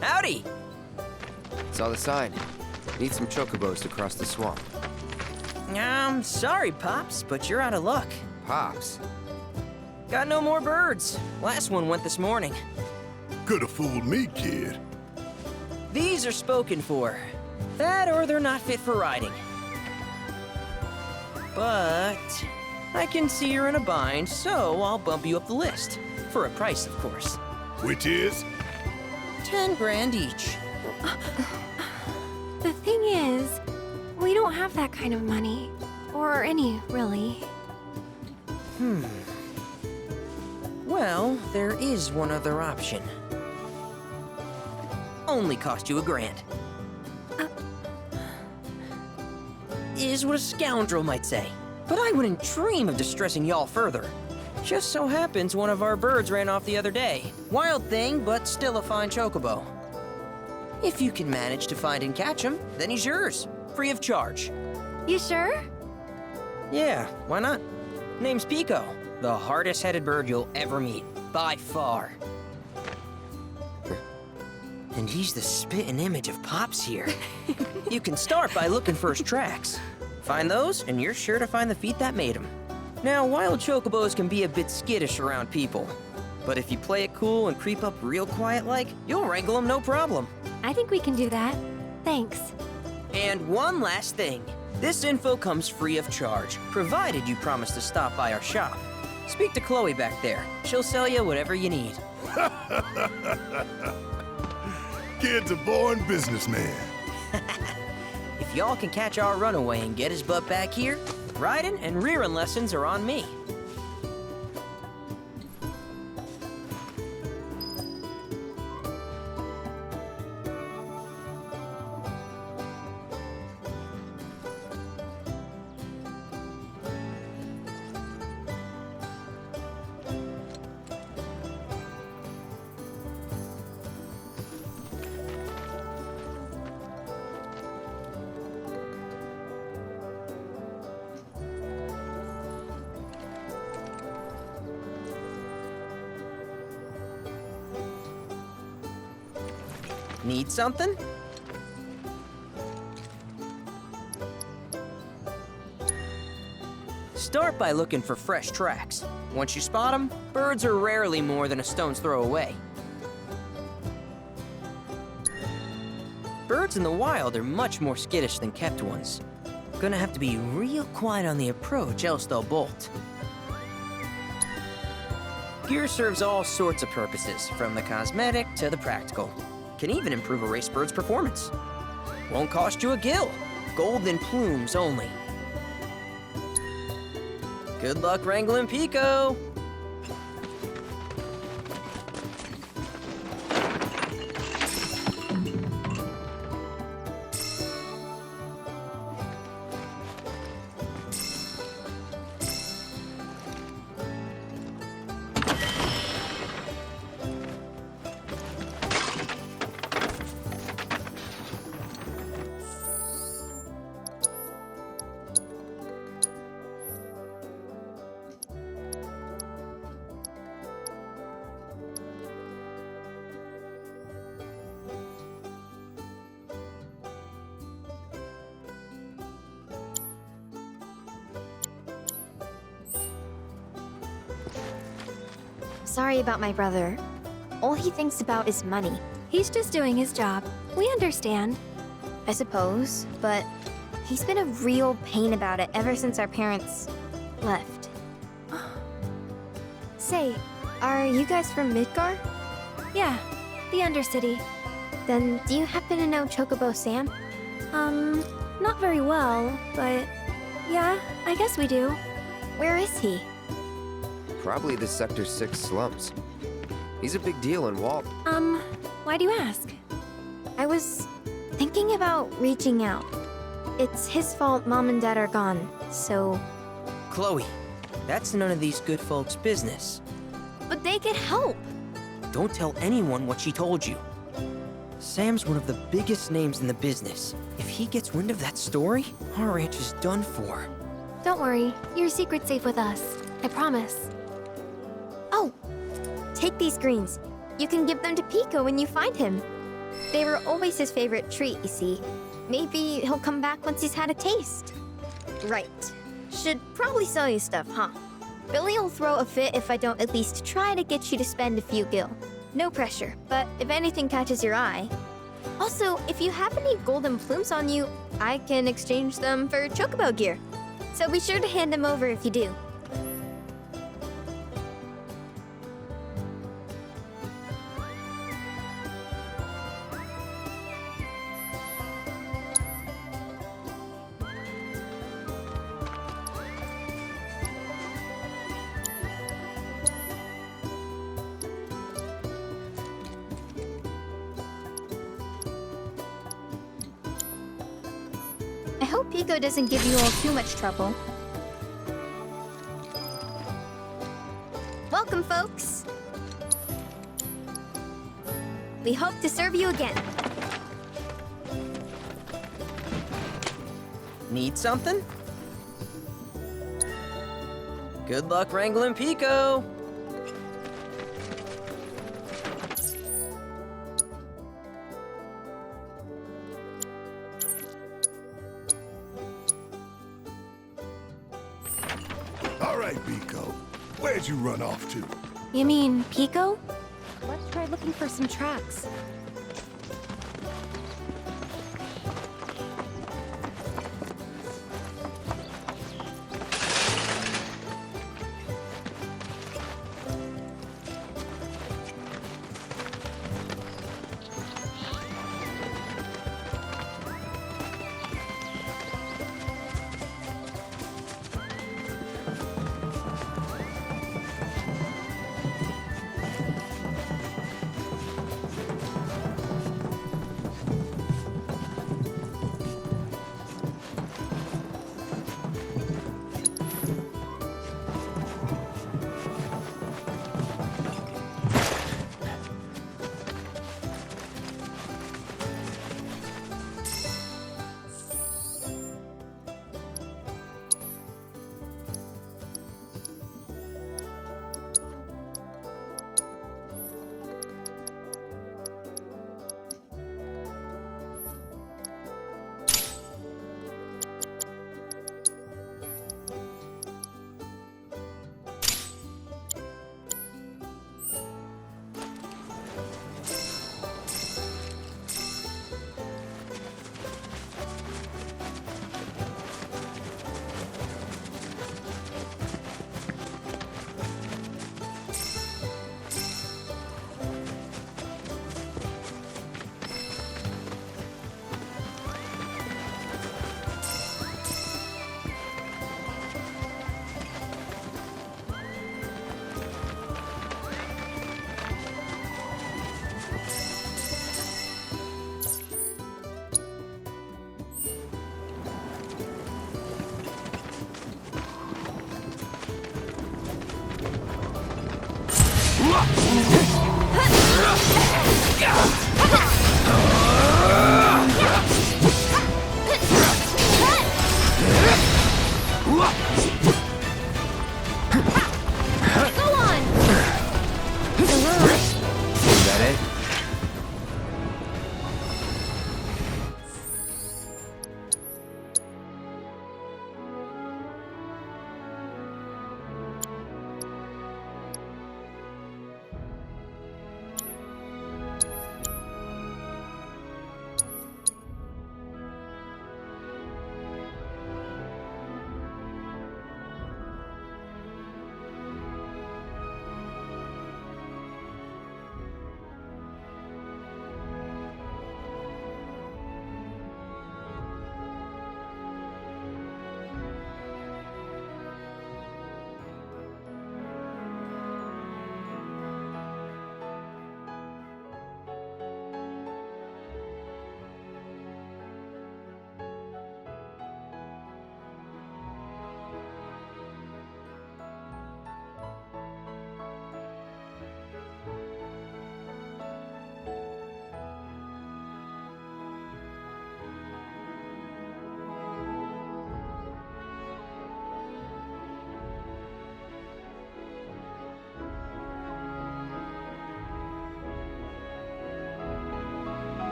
Howdy! Saw the sign. Need some chocobos to cross the swamp. Sorry, Pops, but you're out of luck. Pops? Got no more birds. Last one went this morning. Could've fooled me, kid. These are spoken for. That or they're not fit for riding. But I can see you're in a bind, so I'll bump you up the list. For a price, of course. Which is? 10 grand each. The thing is, we don't have that kind of money. Or any, really. Well, there is one other option. Only cost you $1,000. Is what a scoundrel might say. But I wouldn't dream of distressing y'all further. Just so happens one of our birds ran off the other day. Wild thing, but still a fine chocobo. If you can manage to find and catch him, then he's yours. Free of charge. You sure? Yeah, why not? Name's Pico. The hardest-headed bird you'll ever meet. By far. And he's the spitting image of Pops here. You can start by looking for his tracks. Find those, and you're sure to find the feet that made him. Now, wild chocobos can be a bit skittish around people. But if you play it cool and creep up real quiet-like, you'll wrangle them no problem. I think we can do that. Thanks. And one last thing. This info comes free of charge, provided you promise to stop by our shop. Speak to Chloe back there. She'll sell you whatever you need. Kid's a born businessman. If y'all can catch our runaway and get his butt back here, riding and rearing lessons are on me. Need something? Start by looking for fresh tracks. Once you spot them, birds are rarely more than a stone's throw away. Birds in the wild are much more skittish than kept ones. Gonna have to be real quiet on the approach, else they'll bolt. Gear serves all sorts of purposes, from the cosmetic to the practical. Can even improve a race bird's performance. Won't cost you a gill. Golden plumes only. Good luck wrangling Pico. Sorry about my brother. All he thinks about is money. He's just doing his job. We understand. I suppose, but he's been a real pain about it ever since our parents left. Say, are you guys from Midgar? Yeah, the Undercity. Then do you happen to know Chocobo Sam? Not very well, but yeah, I guess we do. Where is he? Probably the Sector 6 slums. He's a big deal in Walt. Why do you ask? I was thinking about reaching out. It's his fault Mom and Dad are gone, so... Chloe, that's none of these good folks' business. But they could help! Don't tell anyone what she told you. Sam's one of the biggest names in the business. If he gets wind of that story, our ranch is done for. Don't worry, your secret's safe with us. I promise. Oh! Take these greens. You can give them to Pico when you find him. They were always his favorite treat, you see. Maybe he'll come back once he's had a taste. Right. Should probably sell you stuff, huh? Billy'll throw a fit if I don't at least try to get you to spend a few gil. No pressure, but if anything catches your eye. Also, if you have any golden plumes on you, I can exchange them for chocobo gear. So be sure to hand them over if you do. I hope Pico doesn't give you all too much trouble. Welcome, folks! We hope to serve you again. Need something? Good luck wrangling Pico! All right, Pico. Where'd you run off to? You mean Pico? Let's try looking for some tracks.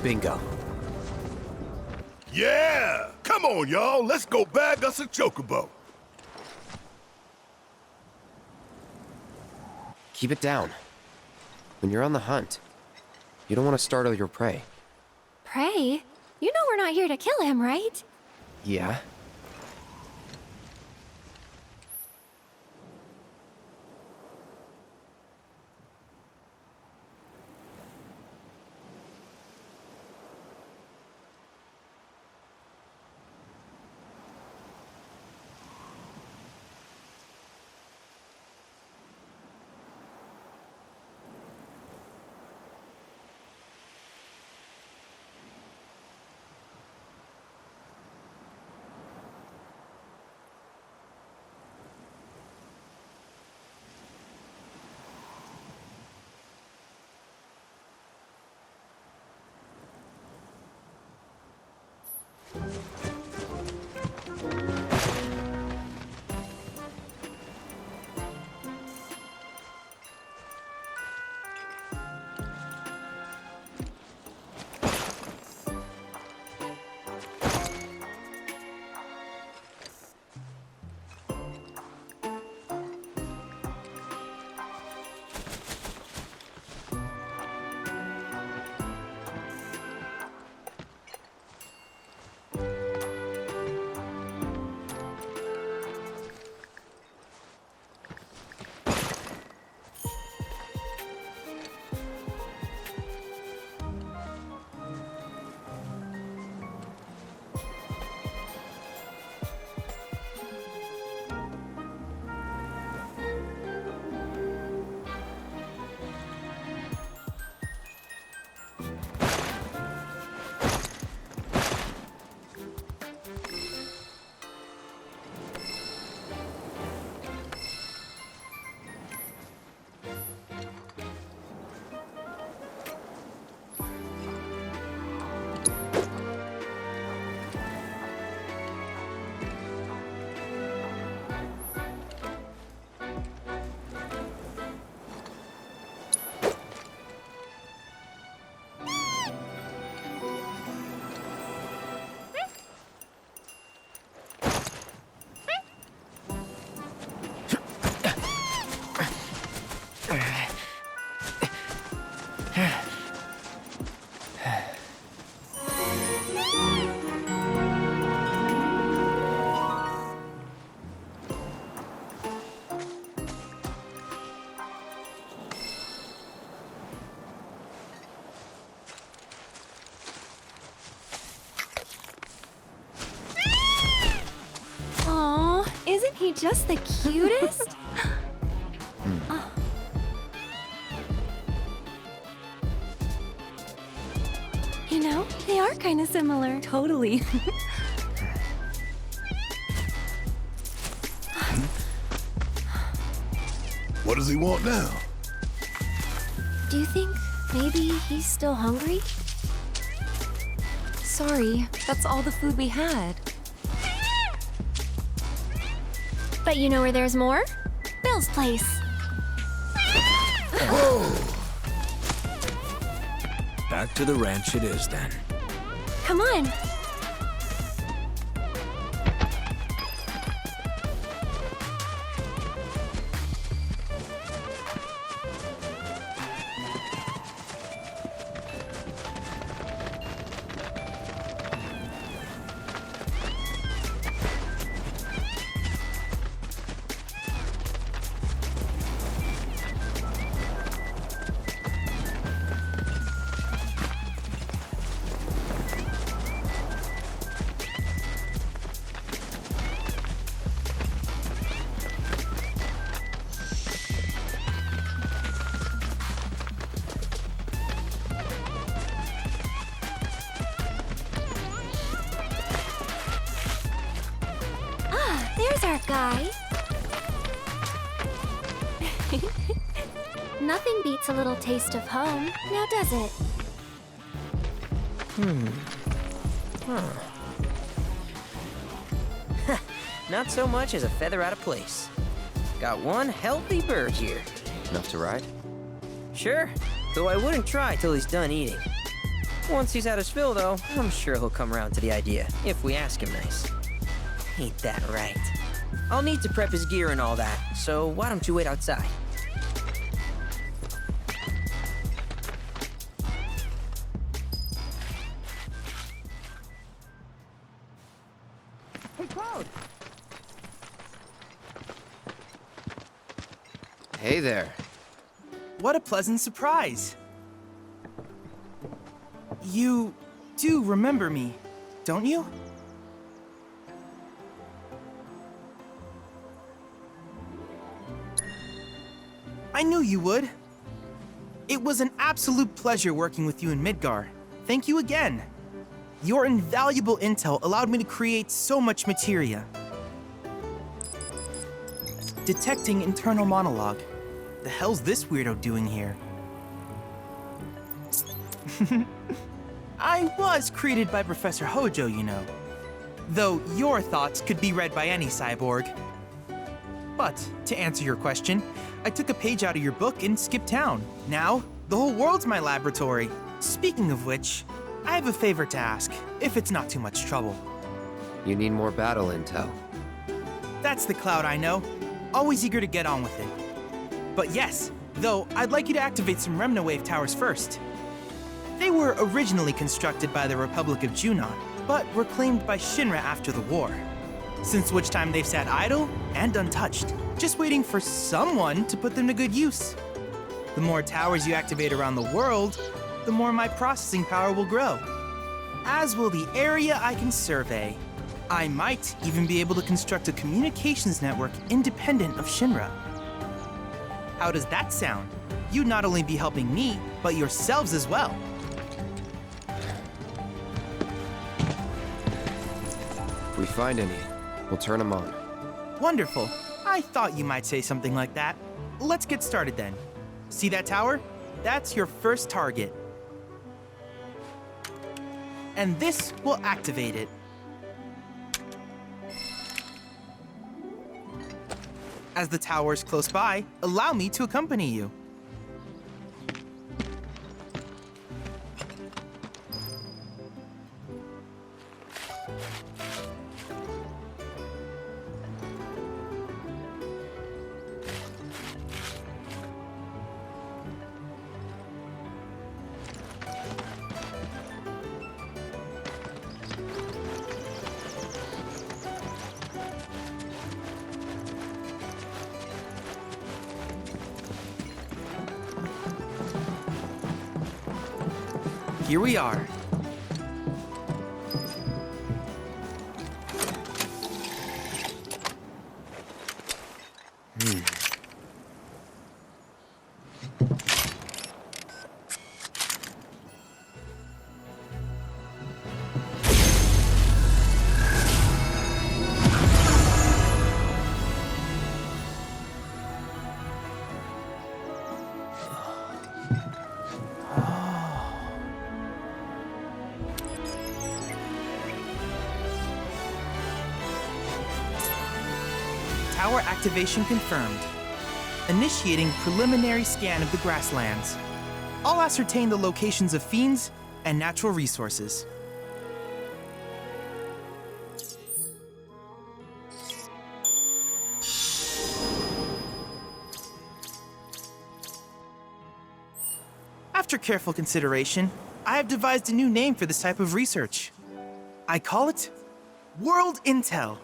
Bingo. Yeah! Come on, y'all. Let's go bag us a chocobo. Keep it down. When you're on the hunt, you don't want to startle your prey. Prey? You know we're not here to kill him, right? Yeah? Isn't he just the cutest? Oh. You know, they are kind of similar. Totally. What does he want now? Do you think maybe he's still hungry? Sorry, that's all the food we had. But you know where there's more? Bill's place. Back to the ranch it is then. Come on. There's our guy. Nothing beats a little taste of home, now does it? Not so much as a feather out of place. Got one healthy bird here. Enough to ride? Sure, though I wouldn't try till he's done eating. Once he's had his fill, though, I'm sure he'll come around to the idea, if we ask him nice. Ain't that right? I'll need to prep his gear and all that, so why don't you wait outside? Hey, Cloud! Hey there. What a pleasant surprise! You do remember me, don't you? I knew you would. It was an absolute pleasure working with you in Midgar. Thank you again. Your invaluable intel allowed me to create so much materia. Detecting internal monologue. The hell's this weirdo doing here? I was created by Professor Hojo, you know. Though your thoughts could be read by any cyborg. But, to answer your question, I took a page out of your book and skipped town. Now, the whole world's my laboratory. Speaking of which, I have a favor to ask, if it's not too much trouble. You need more battle intel. That's the Cloud I know. Always eager to get on with it. But yes, though, I'd like you to activate some Remna Wave towers first. They were originally constructed by the Republic of Junon, but were claimed by Shinra after the war. Since which time they've sat idle and untouched, just waiting for someone to put them to good use. The more towers you activate around the world, the more my processing power will grow. As will the area I can survey. I might even be able to construct a communications network independent of Shinra. How does that sound? You'd not only be helping me, but yourselves as well. If we find any, we'll turn them on. Wonderful. I thought you might say something like that. Let's get started then. See that tower? That's your first target. And this will activate it. As the tower is close by, allow me to accompany you. Here we are. Tower activation confirmed. Initiating preliminary scan of the grasslands. I'll ascertain the locations of fiends and natural resources. After careful consideration, I have devised a new name for this type of research. I call it World Intel.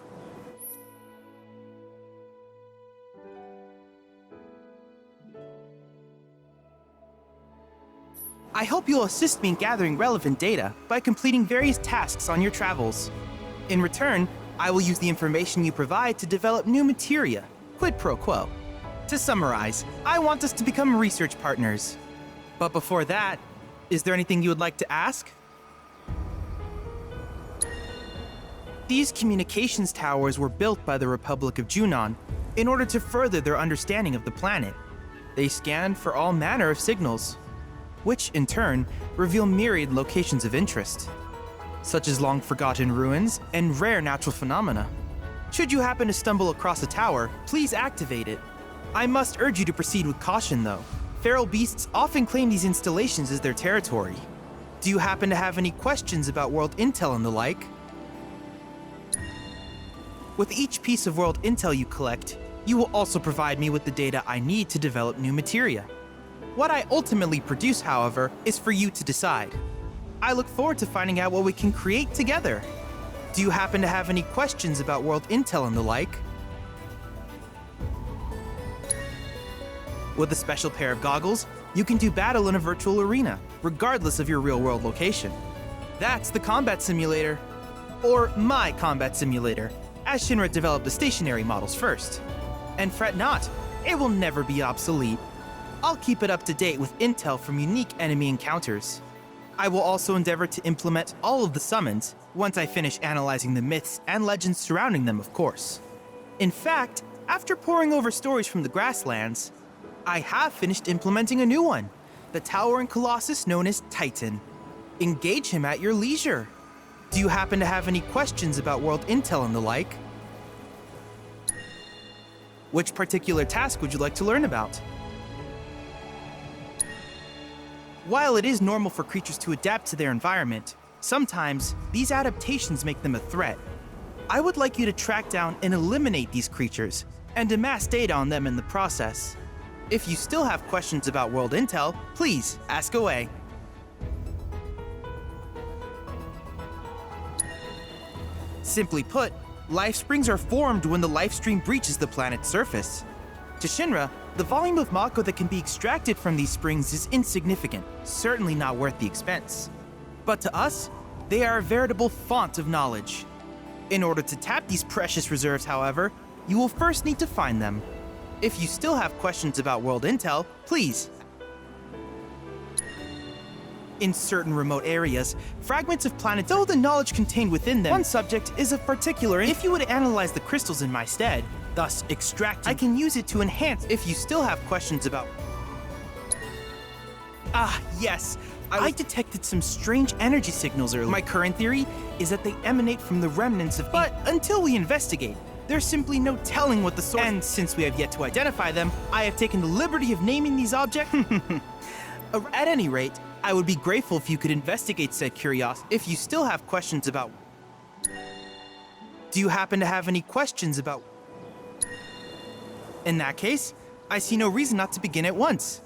I hope you'll assist me in gathering relevant data by completing various tasks on your travels. In return, I will use the information you provide to develop new materia, quid pro quo. To summarize, I want us to become research partners. But before that, is there anything you would like to ask? These communications towers were built by the Republic of Junon in order to further their understanding of the planet. They scan for all manner of signals, which in turn reveal myriad locations of interest, such as long-forgotten ruins and rare natural phenomena. Should you happen to stumble across a tower, please activate it. I must urge you to proceed with caution though. Feral beasts often claim these installations as their territory. Do you happen to have any questions about world intel and the like? With each piece of world intel you collect, you will also provide me with the data I need to develop new materia. What I ultimately produce, however, is for you to decide. I look forward to finding out what we can create together. Do you happen to have any questions about world intel and the like? With a special pair of goggles, you can do battle in a virtual arena, regardless of your real-world location. That's the combat simulator. Or my combat simulator, as Shinra developed the stationary models first. And fret not, it will never be obsolete. I'll keep it up to date with intel from unique enemy encounters. I will also endeavor to implement all of the summons once I finish analyzing the myths and legends surrounding them, of course. In fact, after poring over stories from the Grasslands, I have finished implementing a new one, the towering colossus known as Titan. Engage him at your leisure. Do you happen to have any questions about world intel and the like? Which particular task would you like to learn about? While it is normal for creatures to adapt to their environment, sometimes these adaptations make them a threat. I would like you to track down and eliminate these creatures, and amass data on them in the process. If you still have questions about world intel, please ask away. Simply put, life springs are formed when the life stream breaches the planet's surface. To Shinra, the volume of Mako that can be extracted from these springs is insignificant, certainly not worth the expense. But to us, they are a veritable font of knowledge. In order to tap these precious reserves, however, you will first need to find them. If you still have questions about world intel, please. In certain remote areas, fragments of planets, though the knowledge contained within them, one subject is of particular interest. If you would analyze the crystals in my stead, thus extracting, I can use it to enhance. If you still have questions about... Ah, yes. I detected some strange energy signals earlier. My current theory is that they emanate from the remnants of... But until we investigate, there's simply no telling what the source... And since we have yet to identify them, I have taken the liberty of naming these objects. At any rate, I would be grateful if you could investigate said curiosity. If you still have questions about... Do you happen to have any questions about... In that case, I see no reason not to begin at once.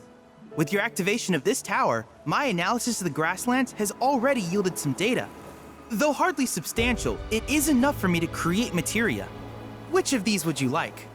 With your activation of this tower, my analysis of the Grasslands has already yielded some data. Though hardly substantial, it is enough for me to create materia. Which of these would you like?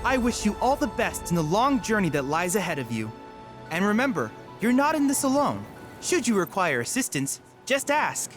I wish you all the best in the long journey that lies ahead of you. And remember, you're not in this alone. Should you require assistance, just ask.